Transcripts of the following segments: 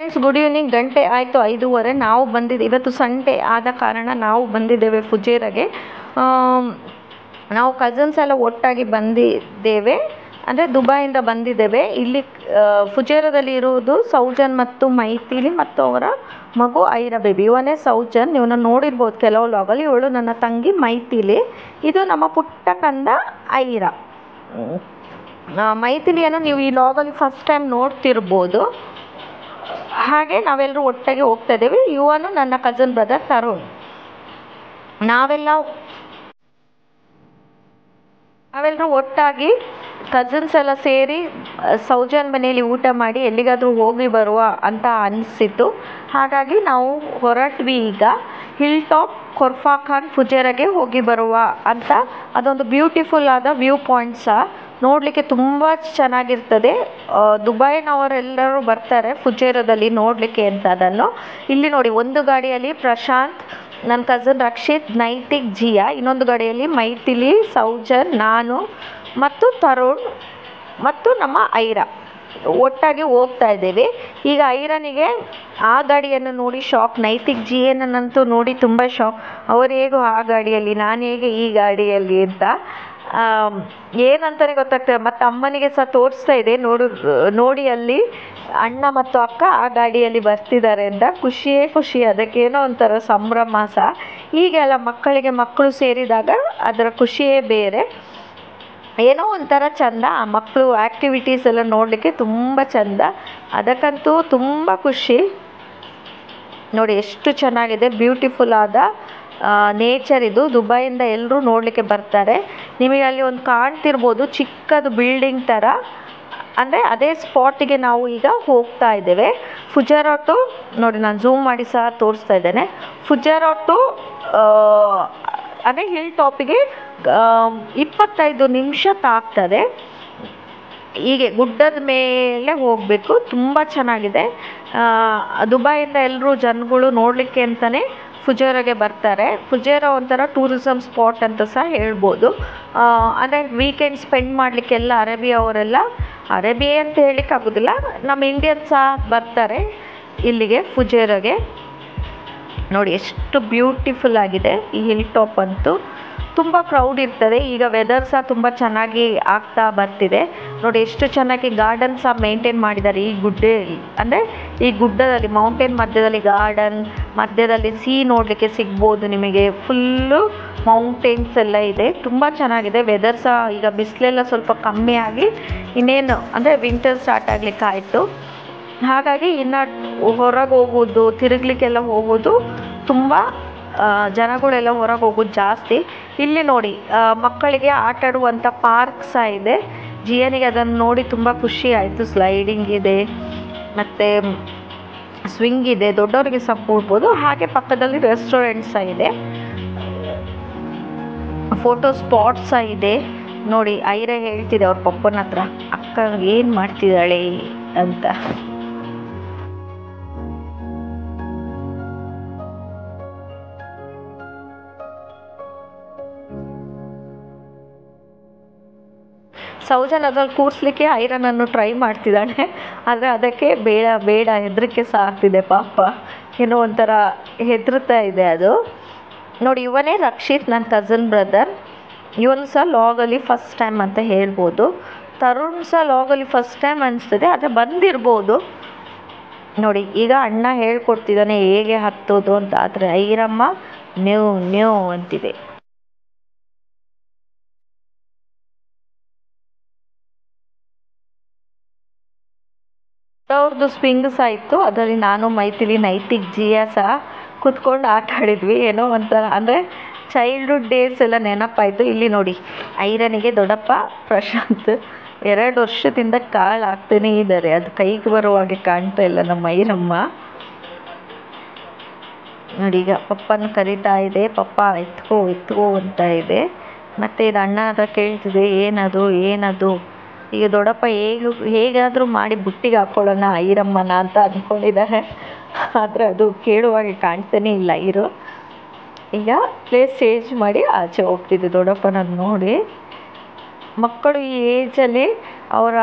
Friends good evening. ಗಂಟೆ ಆಯಿತು 5:30. ನಾವು ಬಂದಿದ್ದು ಇವತ್ತು ಸಂಡೇ ಆದ ಕಾರಣ ನಾವು ಬಂದಿದ್ದೇವೆ ಫುಜೇರಾಗೆ. ನಾವು ಕಸಿನ್ಸ್ ಎಲ್ಲ ಒಟ್ಟಾಗಿ ಬಂದಿದ್ದೇವೆ, ಅಂದರೆ ದುಬೈಯಿಂದ ಬಂದಿದ್ದೇವೆ. ಇಲ್ಲಿ ಫುಜೇರಾದಲ್ಲಿ ಇರುವುದು ಸೌಜನ್ ಮತ್ತು ಮೈಥಿಲಿ ಮತ್ತು ಅವರ ಮಗು ಐರಾ ಬೇಬಿ. ಇವನೇ ಸೌಜನ್, ಇವನ್ನ ನೋಡಿರ್ಬೋದು ಕೆಲವು ಲಾಗಲ್ಲಿ. ಇವಳು ನನ್ನ ತಂಗಿ ಮೈಥಿಲಿ, ಇದು ನಮ್ಮ ಪುಟ್ಟ ಕಂದ ಐರಾ. ಮೈಥಿಲಿಯನ್ನು ನೀವು ಈ ಲಾಗಲ್ಲಿ ಫಸ್ಟ್ ಟೈಮ್ ನೋಡ್ತಿರ್ಬೋದು. ಹಾಗೆ ನಾವೆಲ್ಲರೂ ಒಟ್ಟಾಗಿ ಹೋಗ್ತಾ ಇದ್ದೇವೆ. ಇವನು ನನ್ನ ಕಸಿನ್ ಬ್ರದರ್ ತರುಣ್. ನಾವೆಲ್ಲರೂ ಒಟ್ಟಾಗಿ ಕಸಿನ್ಸ್ ಎಲ್ಲ ಸೇರಿ ಸೌಜನ್ ಮನೆಯಲ್ಲಿ ಊಟ ಮಾಡಿ ಎಲ್ಲಿಗಾದರೂ ಹೋಗಿ ಬರುವ ಅಂತ ಅನಿಸಿತು. ಹಾಗಾಗಿ ನಾವು ಹೊರಟ್ವಿ. ಈಗ ಹಿಲ್ ಟಾಪ್ ಕೊರ್ಫಾ ಖಾನ್ ಫುಜೇರಾಗೆ ಹೋಗಿ ಬರುವ ಅಂತ. ಅದೊಂದು ಬ್ಯೂಟಿಫುಲ್ ಆದ ವ್ಯೂ ಪಾಯಿಂಟ್ಸ, ನೋಡಲಿಕ್ಕೆ ತುಂಬ ಚೆನ್ನಾಗಿರ್ತದೆ. ದುಬೈನವರೆಲ್ಲರೂ ಬರ್ತಾರೆ ಫುಜೇರಾದಲ್ಲಿ ನೋಡಲಿಕ್ಕೆ ಅಂತ. ಅದನ್ನು ಇಲ್ಲಿ ನೋಡಿ, ಒಂದು ಗಾಡಿಯಲ್ಲಿ ಪ್ರಶಾಂತ್, ನನ್ನ ಕಸಿನ್ ರಕ್ಷಿತ್, ನೈತಿಕ್, ಜಿಯಾ, ಇನ್ನೊಂದು ಗಾಡಿಯಲ್ಲಿ ಮೈಥಿಲಿ, ಸೌಜನ್, ನಾನು ಮತ್ತು ತರುಣ್ ಮತ್ತು ನಮ್ಮ ಐರಾ ಒಟ್ಟಾಗಿ ಹೋಗ್ತಾ ಇದ್ದೇವೆ. ಈಗ ಐರನಿಗೆ ಆ ಗಾಡಿಯನ್ನು ನೋಡಿ ಶಾಕ್, ನೈತಿಕ್ ಜಿಯನಂತೂ ನೋಡಿ ತುಂಬ ಶಾಕ್. ಅವರು ಹೇಗೋ ಆ ಗಾಡಿಯಲ್ಲಿ, ನಾನು ಹೇಗೆ ಈ ಗಾಡಿಯಲ್ಲಿ ಅಂತ ಏನಂತಾನೆ ಗೊತ್ತಾಗ್ತದೆ. ಮತ್ತು ಅಮ್ಮನಿಗೆ ಸಹ ತೋರಿಸ್ತಾ ಇದೆ, ನೋಡಿ ಅಲ್ಲಿ ಅಣ್ಣ ಮತ್ತು ಅಕ್ಕ ಆ ಗಾಡಿಯಲ್ಲಿ ಬರ್ತಿದ್ದಾರೆ ಅಂತ. ಖುಷಿಯೇ ಖುಷಿ, ಅದಕ್ಕೇನೋ ಒಂಥರ ಸಂಭ್ರಮ ಸಹ. ಹೀಗೆಲ್ಲ ಮಕ್ಕಳು ಸೇರಿದಾಗ ಅದರ ಖುಷಿಯೇ ಬೇರೆ, ಏನೋ ಒಂಥರ ಚೆಂದ. ಆ ಮಕ್ಕಳು ಆ್ಯಕ್ಟಿವಿಟೀಸ್ ಎಲ್ಲ ನೋಡಲಿಕ್ಕೆ ತುಂಬ ಚೆಂದ, ಅದಕ್ಕಂತೂ ತುಂಬ ಖುಷಿ. ನೋಡಿ ಎಷ್ಟು ಚೆನ್ನಾಗಿದೆ, ಬ್ಯೂಟಿಫುಲ್ ಆದ ನೇಚರ್ ಇದು. ದುಬೈಯಿಂದ ಎಲ್ಲರೂ ನೋಡಲಿಕ್ಕೆ ಬರ್ತಾರೆ. ನಿಮಗೆ ಅಲ್ಲಿ ಒಂದು ಕಾಣ್ತಿರ್ಬೋದು ಚಿಕ್ಕದು ಬಿಲ್ಡಿಂಗ್ ಥರ, ಅಂದರೆ ಅದೇ ಸ್ಪಾಟಿಗೆ ನಾವು ಈಗ ಹೋಗ್ತಾ ಇದ್ದೇವೆ. ಫುಜೇರಾ ಟು ನೋಡಿ, ನಾನು ಝೂಮ್ ಮಾಡಿ ಸಹ ತೋರಿಸ್ತಾ ಇದ್ದೇನೆ. ಫುಜೇರಾ ಟು ಅಂದರೆ ಹಿಲ್ ಟಾಪಿಗೆ 25 ನಿಮಿಷ ತಾಗ್ತದೆ. ಹೀಗೆ ಗುಡ್ಡದ ಮೇಲೆ ಹೋಗಬೇಕು, ತುಂಬ ಚೆನ್ನಾಗಿದೆ. ದುಬೈಯಿಂದ ಎಲ್ಲರೂ ಜನಗಳು ನೋಡಲಿಕ್ಕೆ ಅಂತಲೇ ಫುಜೇರಾಗೆ ಬರ್ತಾರೆ. ಫುಜೇರಾ ಒಂಥರ ಟೂರಿಸಮ್ ಸ್ಪಾಟ್ ಅಂತ ಸಹ ಹೇಳ್ಬೋದು. ಅಂದರೆ ವೀಕೆಂಡ್ ಸ್ಪೆಂಡ್ ಮಾಡಲಿಕ್ಕೆಲ್ಲ ಅರೇಬಿಯಾ ಅಂತ ಹೇಳಲಿಕ್ಕೆ ಆಗೋದಿಲ್ಲ, ನಮ್ಮ ಇಂಡಿಯನ್ಸ್ ಸಹ ಬರ್ತಾರೆ ಇಲ್ಲಿಗೆ ಫುಜೇರಾಗೆ. ನೋಡಿ ಎಷ್ಟು ಬ್ಯೂಟಿಫುಲ್ ಆಗಿದೆ ಈ ಹಿಲ್ ಟಾಪ್ ಅಂತೂ. ತುಂಬ ಕ್ರೌಡ್ ಇರ್ತದೆ. ಈಗ ವೆದರ್ ಸಹ ತುಂಬ ಚೆನ್ನಾಗಿ ಆಗ್ತಾ ಬರ್ತಿದೆ. ನೋಡಿ ಎಷ್ಟು ಚೆನ್ನಾಗಿ ಗಾರ್ಡನ್ ಸಹ ಮೇಂಟೈನ್ ಮಾಡಿದ್ದಾರೆ ಈ ಅಂದರೆ ಈ ಗುಡ್ಡದಲ್ಲಿ, ಮೌಂಟೇನ್ ಮಧ್ಯದಲ್ಲಿ ಗಾರ್ಡನ್, ಮಧ್ಯದಲ್ಲಿ ನೋಡಲಿಕ್ಕೆ ಸಿಗ್ಬೋದು ನಿಮಗೆ. ಫುಲ್ಲು ಮೌಂಟೇನ್ಸ್ ಎಲ್ಲ ಇದೆ, ತುಂಬ ಚೆನ್ನಾಗಿದೆ. ವೆದರ್ ಸಹ ಈಗ ಬಿಸಿಲೆಲ್ಲ ಸ್ವಲ್ಪ ಕಮ್ಮಿ ಆಗಿ ಇನ್ನೇನು ಅಂದರೆ ವಿಂಟರ್ ಸ್ಟಾರ್ಟ್ ಆಗಲಿಕ್ಕೆ ಆಯಿತು. ಹಾಗಾಗಿ ಇನ್ನು ಹೊರಗೆ ಹೋಗೋದು, ತಿರುಗಲಿಕ್ಕೆಲ್ಲ ಹೋಗೋದು, ತುಂಬ ಜನಗಳೆಲ್ಲ ಹೊರಗೆ ಹೋಗೋದು ಜಾಸ್ತಿ. ಇಲ್ಲಿ ನೋಡಿ ಮಕ್ಕಳಿಗೆ ಆಟ ಆಡುವಂಥ ಪಾರ್ಕ್ ಸಹ ಇದೆ. ಜಿಯನಿಗೆ ಅದನ್ನು ನೋಡಿ ತುಂಬ ಖುಷಿ ಆಯಿತು. ಸ್ಲೈಡಿಂಗ್ ಇದೆ ಮತ್ತು ಸ್ವಿಂಗ್ ಇದೆ, ದೊಡ್ಡವರಿಗೆ ಸಹ ಕೂಡ್ಬೋದು. ಹಾಗೆ ಪಕ್ಕದಲ್ಲಿ ರೆಸ್ಟೋರೆಂಟ್ ಸಹ ಇದೆ, ಫೋಟೋ ಸ್ಪಾಟ್ ಸಹ ಇದೆ. ನೋಡಿ ಐರಾ ಹೇಳ್ತಿದೆ ಅವ್ರ ಪಪ್ಪನ ಹತ್ರ, ಅಕ್ಕ ಏನು ಮಾಡ್ತಿದ್ದಾಳೆ ಅಂತ. ಸೌಜನ್ ಅದ್ರಲ್ಲಿ ಕೂರಿಸ್ಲಿಕ್ಕೆ ಐರನನ್ನು ಟ್ರೈ ಮಾಡ್ತಿದ್ದಾಳೆ, ಆದರೆ ಅದಕ್ಕೆ ಬೇಡ ಹೆದರಿಕೆ ಸಹ ಆಗ್ತಿದೆ ಪಾಪ, ಏನೋ ಒಂಥರ ಹೆದರ್ತಾ ಇದೆ ಅದು. ನೋಡಿ ಇವನೇ ರಕ್ಷಿತ್, ನನ್ನ ಕಸಿನ್ ಬ್ರದರ್. ಇವನು ಸಹ ಲಾಗಲ್ಲಿ ಫಸ್ಟ್ ಟೈಮ್ ಅಂತ ಹೇಳ್ಬೋದು. ತರುಣ್ ಸಹ ಲಾಗಲ್ಲಿ ಫಸ್ಟ್ ಟೈಮ್ ಅನಿಸ್ತದೆ, ಆದರೆ ಬಂದಿರ್ಬೋದು. ನೋಡಿ ಈಗ ಅಣ್ಣ ಹೇಳ್ಕೊಡ್ತಿದ್ದಾನೆ ಹೇಗೆ ಹತ್ತೋದು ಅಂತ, ಆದರೆ ಐರಮ್ಮ ನ್ಯೂ ಅಂತಿದೆ. ಅವ್ರದ್ದು ಸ್ವಿಂಗ್ ಸಹ ಇತ್ತು, ಅದರಲ್ಲಿ ನಾನು ಮೈಥಿಲಿ, ನೈತಿಕ್, ಜಿಯಾ ಸಹ ಕೂತ್ಕೊಂಡು ಆಟ ಆಡಿದ್ವಿ. ಏನೋ ಒಂಥರ ಅಂದರೆ ಚೈಲ್ಡ್ಹುಡ್ ಡೇಸ್ ಎಲ್ಲ ನೆನಪಾಯಿತು. ಇಲ್ಲಿ ನೋಡಿ ಐರನಿಗೆ ದೊಡ್ಡಪ್ಪ ಪ್ರಶಾಂತ್ 2 ವರ್ಷದಿಂದ ಕಾಳು ಹಾಕ್ತಾನೇ ಇದ್ದಾರೆ, ಅದು ಕೈಗೆ ಬರುವ ಹಾಗೆ ಕಾಣ್ತಾ ಇಲ್ಲ ನಮ್ಮ ಐರಮ್ಮ. ನೋಡಿ ಈಗ ಪಪ್ಪನ ಕರಿತಾ ಇದೆ, ಪಪ್ಪ ಎತ್ಕೋ ಅಂತ ಇದೆ. ಮತ್ತು ಇದು ಅಣ್ಣ ಹತ್ರ ಕೇಳ್ತಿದೆ ಏನದು. ಈಗ ದೊಡ್ಡಪ್ಪ ಹೇಗಾದರೂ ಮಾಡಿ ಬುಟ್ಟಿಗೆ ಹಾಕ್ಕೊಳ್ಳೋಣ ಐರಮ್ಮನ ಅಂತ ಅಂದ್ಕೊಂಡಿದ್ದಾರೆ, ಆದರೆ ಅದು ಕೇಳುವಾಗೆ ಕಾಣ್ತಾನೇ ಇಲ್ಲ. ಈಗ ಪ್ಲೇಸ್ ಚೇಂಜ್ ಮಾಡಿ ಆಚೆ ಹೋಗ್ತಿದ್ದೆ ದೊಡ್ಡಪ್ಪನ ನೋಡಿ. ಮಕ್ಕಳು ಈ ಏಜಲ್ಲಿ ಅವರ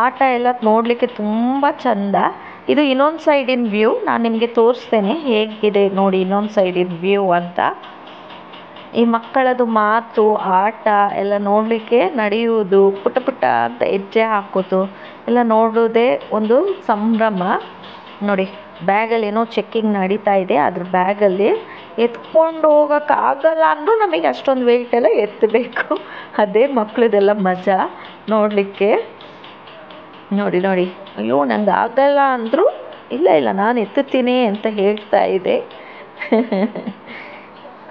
ಆಟ ಎಲ್ಲ ನೋಡಲಿಕ್ಕೆ ತುಂಬ ಚೆಂದ. ಇದು ಇನ್ನೊಂದು ಸೈಡಿನ ವ್ಯೂ. ನಾನು ನಿಮಗೆ ತೋರಿಸ್ತೇನೆ ಹೇಗಿದೆ ನೋಡಿ ಇನ್ನೊಂದು ಸೈಡಿನ ವ್ಯೂ ಅಂತ. ಈ ಮಕ್ಕಳದು ಮಾತು ಆಟ ಎಲ್ಲ ನೋಡಲಿಕ್ಕೆ, ನಡೆಯುವುದು, ಪುಟ್ಟ ಪುಟ್ಟ ಅಂತ ಹೆಜ್ಜೆ ಹಾಕೋದು ಎಲ್ಲ ನೋಡೋದೇ ಒಂದು ಸಂಭ್ರಮ. ನೋಡಿ ಬ್ಯಾಗಲ್ಲಿ ಏನೋ ಚೆಕ್ಕಿಂಗ್ ನಡೀತಾ ಇದೆ. ಅದ್ರ ಬ್ಯಾಗಲ್ಲಿ ಎತ್ಕೊಂಡು ಹೋಗೋಕ್ಕಾಗಲ್ಲ ಅಂದರೂ ನಮಗೆ ಅಷ್ಟೊಂದು ವೆಯ್ಟ್ ಎಲ್ಲ ಎತ್ತಬೇಕು. ಅದೇ ಮಕ್ಕಳದೆಲ್ಲ ಮಜಾ ನೋಡಲಿಕ್ಕೆ. ನೋಡಿ ನೋಡಿ, ಅಯ್ಯೋ ನಂಗೆ ಆಗಲ್ಲ ಅಂದರೂ ಇಲ್ಲ ಇಲ್ಲ ನಾನು ಎತ್ತುತ್ತೀನಿ ಅಂತ ಹೇಳ್ತಾ ಇದೆ.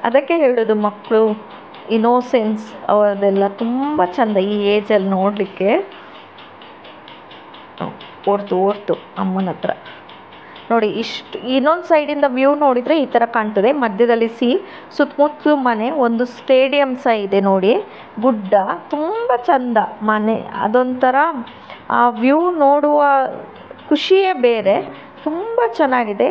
ಅದಕ್ಕೆ ಹೇಳೋದು ಮಕ್ಕಳು ಇನ್ನೋಸೆನ್ಸ್ ಅವರದೆಲ್ಲ ತುಂಬ ಚೆಂದ ಈ ಏಜಲ್ಲಿ ನೋಡಲಿಕ್ಕೆ. ಓಡ್ತು ಅಮ್ಮನ ಹತ್ರ ನೋಡಿ. ಇಷ್ಟು ಇನ್ನೊಂದು ಸೈಡಿಂದ ವ್ಯೂ ನೋಡಿದರೆ ಈ ಥರ ಕಾಣ್ತದೆ. ಮಧ್ಯದಲ್ಲಿ ಸುತ್ತಮುತ್ತಲು ಮನೆ, ಒಂದು ಸ್ಟೇಡಿಯಂ ಸಹ ಇದೆ ನೋಡಿ. ಗುಡ್ಡ ತುಂಬ ಚೆಂದ ಮನೆ. ಅದೊಂಥರ ಆ ವ್ಯೂ ನೋಡುವ ಖುಷಿಯೇ ಬೇರೆ. ತುಂಬ ಚೆನ್ನಾಗಿದೆ.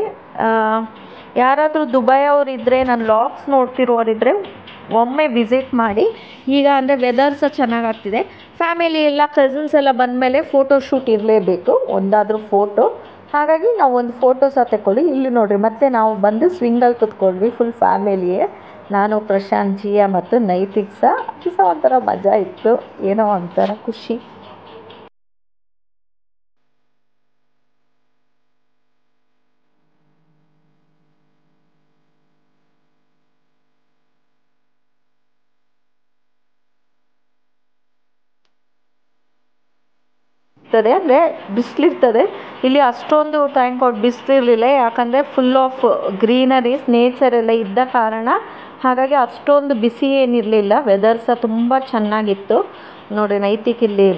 ಯಾರಾದರೂ ದುಬೈ ಅವರಿದ್ದರೆ, ನನ್ನ ಲಾಗ್ಸ್ ನೋಡ್ತಿರೋರಿದ್ದರೆ ಒಮ್ಮೆ ವಿಸಿಟ್ ಮಾಡಿ. ಈಗ ಅಂದರೆ ವೆದರ್ ಸಹ ಚೆನ್ನಾಗಾಗ್ತಿದೆ. ಫ್ಯಾಮಿಲಿ ಎಲ್ಲ ಕಸಿನ್ಸ್ ಎಲ್ಲ ಬಂದಮೇಲೆ ಫೋಟೋ ಶೂಟ್ ಇರಲೇಬೇಕು, ಒಂದಾದರೂ ಫೋಟೋ. ಹಾಗಾಗಿ ನಾವು ಒಂದು ಫೋಟೋ ಸಹ ತಗೊಳ್ಳಿ. ಇಲ್ಲಿ ನೋಡಿರಿ ಮತ್ತೆ ನಾವು ಬಂದು ಸ್ವಿಂಗಲ್ಲಿ ಕೂತ್ಕೊಂಡ್ವಿ ಫುಲ್ ಫ್ಯಾಮಿಲಿಯೇ. ನಾನು, ಪ್ರಶಾಂತ್, ಜಿಯಾ ಮತ್ತು ನೈತಿಕ್ ಸಹ. ಅದು ಸಹ ಒಂಥರ ಮಜಾ ಇತ್ತು, ಏನೋ ಒಂಥರ ಖುಷಿ. ಅಂದರೆ ಬಿಸಿಲಿರ್ತದೆ ಇಲ್ಲಿ. ಅಷ್ಟೊಂದು ಥ್ಯಾಂಕ್ ಗಾಡ್ ಬಿಸಿಲಿರಲಿಲ್ಲ, ಯಾಕಂದರೆ ಫುಲ್ ಆಫ್ ಗ್ರೀನರೀಸ್ ನೇಚರ್ ಎಲ್ಲ ಇದ್ದ ಕಾರಣ. ಹಾಗಾಗಿ ಅಷ್ಟೊಂದು ಬಿಸಿ ಏನಿರಲಿಲ್ಲ. ವೆದರ್ ಸಹ ತುಂಬ ಚೆನ್ನಾಗಿತ್ತು ನೋಡಿ. ನೈತಿಕ್ ಇಲ್ಲಿ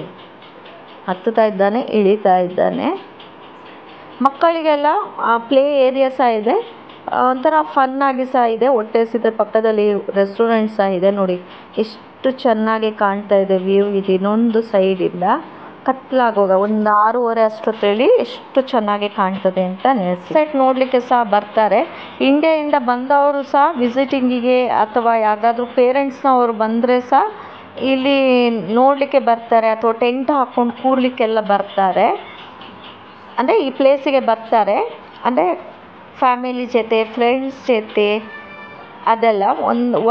ಹತ್ತುತ್ತಾ ಇದ್ದಾನೆ, ಇಳಿತಾ ಇದ್ದಾನೆ. ಮಕ್ಕಳಿಗೆಲ್ಲ ಪ್ಲೇ ಏರಿಯಾ ಸಹ ಇದೆ, ಒಂಥರ ಫನ್ನಾಗಿ ಸಹ ಇದೆ. ಹೊಟ್ಟೆ ಹಸಿದ ಪಕ್ಕದಲ್ಲಿ ರೆಸ್ಟೋರೆಂಟ್ ಸಹ ಇದೆ ನೋಡಿ. ಎಷ್ಟು ಚೆನ್ನಾಗಿ ಕಾಣ್ತಾ ಇದೆ ವ್ಯೂ. ಇದು ಇನ್ನೊಂದು ಸೈಡಿಂದ ಕತ್ಲಾಗೋಗ ಒಂದು 6:30 ಅಷ್ಟೊತ್ತೇಳಿ ಎಷ್ಟು ಚೆನ್ನಾಗಿ ಕಾಣ್ತದೆ ಅಂತ ಸೆಟ್ ನೋಡಲಿಕ್ಕೆ ಸಹ ಬರ್ತಾರೆ. ಇಂಡಿಯಾದಿಂದ ಬಂದವರು ಸಹ ವಿಸಿಟಿಂಗಿಗೆ ಅಥವಾ ಯಾವುದಾದ್ರೂ ಪೇರೆಂಟ್ಸ್ನವರು ಬಂದರೆ ಸಹ ಇಲ್ಲಿ ನೋಡಲಿಕ್ಕೆ ಬರ್ತಾರೆ, ಅಥವಾ ಟೆಂಟ್ ಹಾಕ್ಕೊಂಡು ಕೂರಲಿಕ್ಕೆಲ್ಲ ಬರ್ತಾರೆ. ಅಂದರೆ ಈ ಪ್ಲೇಸಿಗೆ ಬರ್ತಾರೆ, ಅಂದರೆ ಫ್ಯಾಮಿಲಿ ಜೊತೆ, ಫ್ರೆಂಡ್ಸ್ ಜೊತೆ ಅದೆಲ್ಲ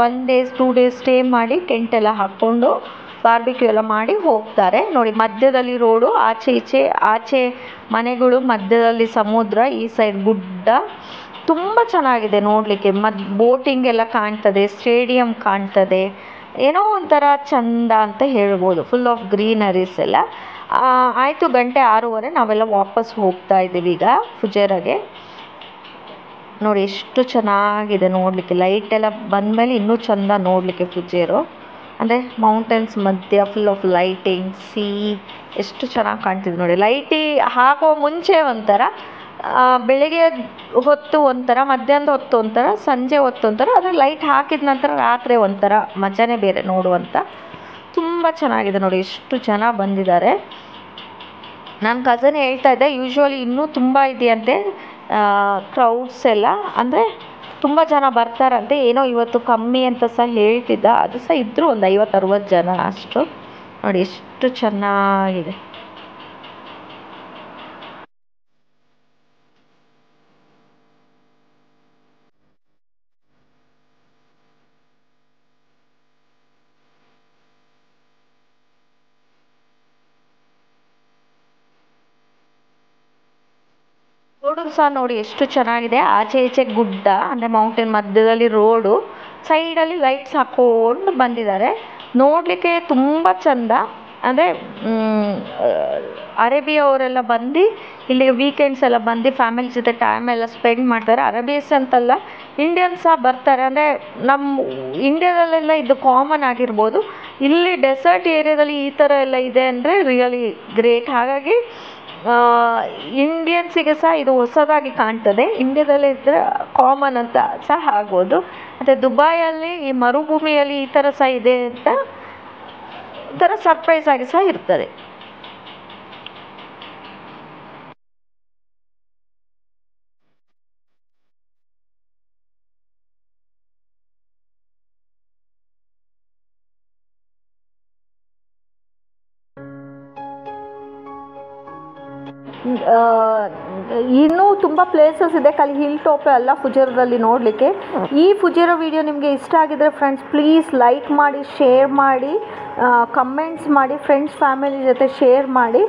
ಒನ್ ಡೇಸ್ 2 ಡೇಸ್ ಸ್ಟೇ ಮಾಡಿ ಟೆಂಟ್ ಎಲ್ಲ ಹಾಕ್ಕೊಂಡು ಬಾರ್ಬಿಕ್ಯೂ ಎಲ್ಲ ಮಾಡಿ ಹೋಗ್ತಾರೆ ನೋಡಿ. ಮಧ್ಯದಲ್ಲಿ ರೋಡು, ಆಚೆ ಈಚೆ, ಆಚೆ ಮನೆಗಳು, ಮಧ್ಯದಲ್ಲಿ ಸಮುದ್ರ, ಈ ಸೈಡ್ ಗುಡ್ಡ. ತುಂಬ ಚೆನ್ನಾಗಿದೆ ನೋಡಲಿಕ್ಕೆ. ಬೋಟಿಂಗ್ ಎಲ್ಲ ಕಾಣ್ತದೆ, ಸ್ಟೇಡಿಯಂ ಕಾಣ್ತದೆ. ಏನೋ ಒಂಥರ ಚಂದ ಅಂತ ಹೇಳ್ಬೋದು. ಫುಲ್ ಆಫ್ ಗ್ರೀನರೀಸ್ ಎಲ್ಲ. ಆಯಿತು, ಗಂಟೆ 6:30 ನಾವೆಲ್ಲ ವಾಪಸ್ ಹೋಗ್ತಾ ಇದ್ದೀವಿ ಈಗ ಫುಜೇರಾಗೆ. ನೋಡಿ ಎಷ್ಟು ಚೆನ್ನಾಗಿದೆ ನೋಡಲಿಕ್ಕೆ. ಲೈಟ್ ಎಲ್ಲ ಬಂದಮೇಲೆ ಇನ್ನೂ ಚೆಂದ ನೋಡಲಿಕ್ಕೆ ಫುಜೇರು. ಅಂದರೆ ಮೌಂಟೇನ್ಸ್ ಮಧ್ಯ ಫುಲ್ ಆಫ್ ಲೈಟಿಂಗ್, ಎಷ್ಟು ಚೆನ್ನಾಗಿ ಕಾಣ್ತಿದೆ ನೋಡಿ. ಲೈಟಿ ಹಾಕೋ ಮುಂಚೆ ಒಂಥರ, ಬೆಳಗ್ಗೆ ಹೊತ್ತು ಒಂಥರ, ಮಧ್ಯಾಹ್ನದ ಹೊತ್ತು ಒಂಥರ, ಸಂಜೆ ಹೊತ್ತು ಒಂಥರ, ಆದರೆ ಲೈಟ್ ಹಾಕಿದ ನಂತರ ರಾತ್ರಿ ಒಂಥರ ಮಜಾನೇ ಬೇರೆ ನೋಡುವಂಥ. ತುಂಬ ಚೆನ್ನಾಗಿದೆ ನೋಡಿ. ಎಷ್ಟು ಜನ ಬಂದಿದ್ದಾರೆ. ನನ್ನ ಕಸನ್ ಹೇಳ್ತಾ ಇದ್ದೆ ಯೂಶ್ವಲಿ ಇನ್ನೂ ತುಂಬ ಇದೆಯಂತೆ ಕ್ರೌಡ್ಸ್ ಎಲ್ಲ, ಅಂದರೆ ತುಂಬ ಜನ ಬರ್ತಾರಂತೆ. ಏನೋ ಇವತ್ತು ಕಮ್ಮಿ ಅಂತ ಸಹ ಹೇಳ್ತಿದ್ದ. ಅದು ಸಹ ಇದ್ದರು ಒಂದು 50-60 ಜನ ಅಷ್ಟು ನೋಡಿ. ಎಷ್ಟು ಚೆನ್ನಾಗಿದೆ. ರೋಡು ಸಹ ನೋಡಿ ಎಷ್ಟು ಚೆನ್ನಾಗಿದೆ. ಆಚೆ ಈಚೆ ಗುಡ್ಡ, ಅಂದರೆ ಮೌಂಟೇನ್ ಮಧ್ಯದಲ್ಲಿ ರೋಡು, ಸೈಡಲ್ಲಿ ಲೈಟ್ಸ್ ಹಾಕ್ಕೊಂಡು ಬಂದಿದ್ದಾರೆ. ನೋಡಲಿಕ್ಕೆ ತುಂಬ ಚೆಂದ. ಅಂದರೆ ಅರೇಬಿಯಾ ಅವರೆಲ್ಲ ಬಂದು ಇಲ್ಲಿ ವೀಕೆಂಡ್ಸ್ ಎಲ್ಲ ಬಂದು ಫ್ಯಾಮಿಲಿ ಜೊತೆ ಟೈಮ್ ಎಲ್ಲ ಸ್ಪೆಂಡ್ ಮಾಡ್ತಾರೆ. ಅರೇಬಿಯನ್ಸ್ ಅಂತಲ್ಲ, ಇಂಡಿಯನ್ಸ್ ಸಹ ಬರ್ತಾರೆ. ಅಂದರೆ ನಮ್ಮ ಇಂಡಿಯಾದಲ್ಲೆಲ್ಲ ಇದು ಕಾಮನ್ ಆಗಿರ್ಬೋದು, ಇಲ್ಲಿ ಡೆಸರ್ಟ್ ಏರಿಯಾದಲ್ಲಿ ಈ ಥರ ಎಲ್ಲ ಇದೆ ಅಂದರೆ ರಿಯಲಿ ಗ್ರೇಟ್. ಹಾಗಾಗಿ ಇಂಡಿಯನ್ಸಿಗೆ ಸಹ ಇದು ಹೊಸದಾಗಿ ಕಾಣ್ತದೆ. ಇಂಡಿಯಾದಲ್ಲಿ ಇದ್ದರೆ ಕಾಮನ್ ಅಂತ ಸಹ ಆಗ್ಬೋದು. ಮತ್ತು ದುಬೈಯಲ್ಲಿ ಈ ಮರುಭೂಮಿಯಲ್ಲಿ ಈ ಥರ ಸಹ ಇದೆ ಅಂತ ಒಂಥರ ಸರ್ಪ್ರೈಸ್ ಆಗಿ ಸಹ ಇರ್ತದೆ. ಇನ್ನೂ ತುಂಬ ಪ್ಲೇಸಸ್ ಇದೆ, ಖಾಲಿ ಹಿಲ್ ಟಾಪೇ ಅಲ್ಲ ಫುಜೇರಾದಲ್ಲಿ ನೋಡಲಿಕ್ಕೆ. ಈ ಫುಜೇರಾ ವಿಡಿಯೋ ನಿಮಗೆ ಇಷ್ಟ ಆಗಿದ್ರೆ ಫ್ರೆಂಡ್ಸ್ ಪ್ಲೀಸ್ ಲೈಕ್ ಮಾಡಿ, ಶೇರ್ ಮಾಡಿ, ಕಮೆಂಟ್ಸ್ ಮಾಡಿ, ಫ್ರೆಂಡ್ಸ್ ಫ್ಯಾಮಿಲಿ ಜೊತೆ ಶೇರ್ ಮಾಡಿ.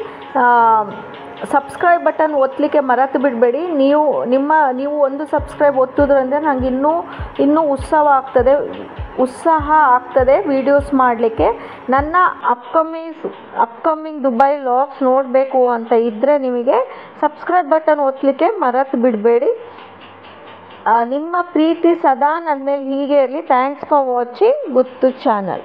ಸಬ್ಸ್ಕ್ರೈಬ್ ಬಟನ್ ಒತ್ತಲಿಕ್ಕೆ ಮರೆತು ಬಿಡಬೇಡಿ. ನೀವು ಒಂದು ಸಬ್ಸ್ಕ್ರೈಬ್ ಒತ್ತೋದ್ರಿಂದ ನನಗೆ ಇನ್ನೂ ಉತ್ಸಾಹ ಆಗ್ತದೆ ವೀಡಿಯೋಸ್ ಮಾಡಲಿಕ್ಕೆ. ನನ್ನ ಅಪ್ಕಮಿಂಗ್ ದುಬೈ ವ್ಲಾಗ್ಸ್ ನೋಡಬೇಕು ಅಂತ ಇದ್ದರೆ ನಿಮಗೆ ಸಬ್ಸ್ಕ್ರೈಬ್ ಬಟನ್ ಒತ್ತಲಿಕ್ಕೆ ಮರೆತು ಬಿಡಬೇಡಿ. ನಿಮ್ಮ ಪ್ರೀತಿ ಸದಾ ನನ್ನ ಮೇಲೆ ಹೀಗೆ ಇರಲಿ. Thanks for watching Guttu channel.